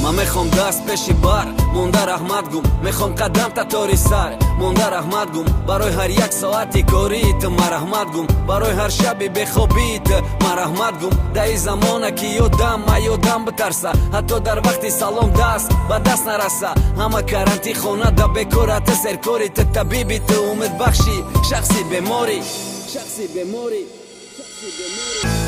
من میخوام دست بشی بر مونده رحمت گم میخوام قدم تا توری سر مونده رحمت گم برای هر یک ساعتی کاریت من رحمت گم برای هر شبی بخوابیت من رحمت گم در این زمانه که یادم بترسه حتی در وقتی سلام دست به دست نرسه همه کرانتی خونه دا بکورت سرکوریت طبیبیت امید بخشی شخصی بماری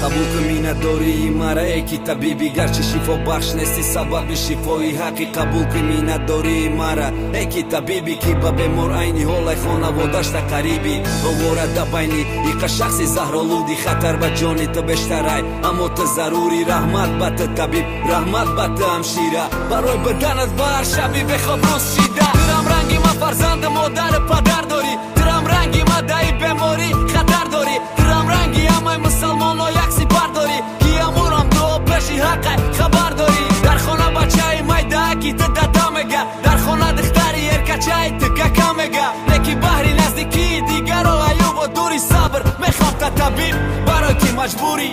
قبول کنی نداری مرا ایکی طبیبی گرچه شفا بخش نیستی سبب شفای حقی قبول کنی نداری مرا ایکی طبیبی که با بیمار عینی حال خانوادش تا قریبی بواره دا بینی ایقا شخصی زهرالودی خطر به جانی تو بیشترای اما تو ضروری رحمت با تو طبیب رحمت با تو همشیره برای بدنت بر شبی بخواب روز شیده درم رنگی ما فرزند مادر پدر داری درم رنگی ما دایی بیماری خطر داری درم رنگی همه مسلمان ها یک سپر داری که امورم دو پیشی حق خبر داری در خانه بچه ای مایده کی تو دادا میگه در خانه دختری ارکچه ای تو ککا میگه نکی بحری نزدیکی دیگر و ایوب و دوری صبر میخوام تا طبیب برای کی مجبوری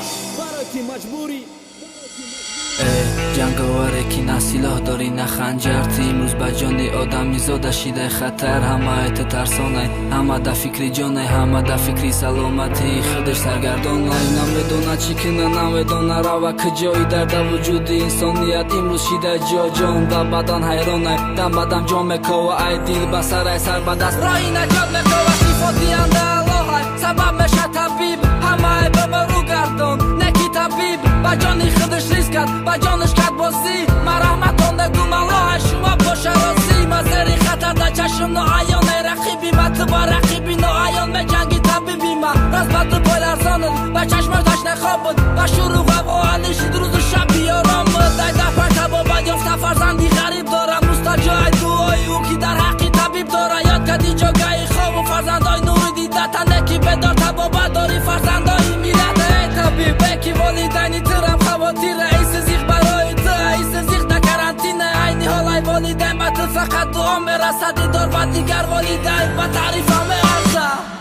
جنگاوره که نه سلاح داری نه خنجر امروز به جان آدمی زاده شده خطر همه ایت ترسانه همه در فکری جانه همه در فکری سلامتی خودش سرگردانه نمیدونه چی کنه نمیدونه روه کجایی در وجود انسانیت امروز شده جان در بدن حیرانه در بدن جا میکوه ای دل به سر سر به دست رای نجات میکوه شفا دینده الله سبب میشه طبیب همه به رو گردان نکی طبیب با جانی خودش ریسک کرد با جانش کرد بازی من رحمتان دگم الله شما باشه رازی من زیر خطر در چشم ناعیانه رقیبی من تو با رقیبی ناعیان می جنگی طبیبی من راز بد پای لرزاند با چشمش داشت نخوابد و شروع و آنیشید روز و شب بیارام دای دفر تبابت یافته فرزندی غریب دارم روز تا جای دعای او که در حقی طبیب داره یاد کردی جاگهی خواب و فرزندای نوری دیده تنکی بدار تبابت داری فرزندای میرد ای طبیب ای که والیدینی ترم خواتیر رئیس زیخ برای تو رئیس زیخ در کرانتینه عینی حالای والیدین با تو فقط دعا میرسد دار با دیگر والیدین با تعریف همه عرضه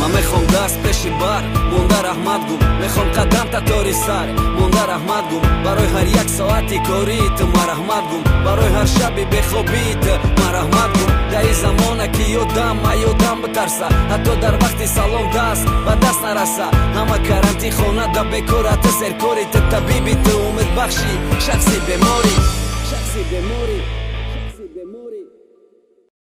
من میخوام دست بشی بر مونده رحمت گم میخوام قدم تا توری سر مونده رحمت گم برای هر یک ساعتی کاریت من رحمت گم برای هر شبی بخوابیت من رحمت گم در این زمانه که یادم بترسه حتی در وقتی سلام دست به دست نرسه همه کرانتی خونه دا بکورت سرکوریت طبیبی تو امید بخشی شخصی بماری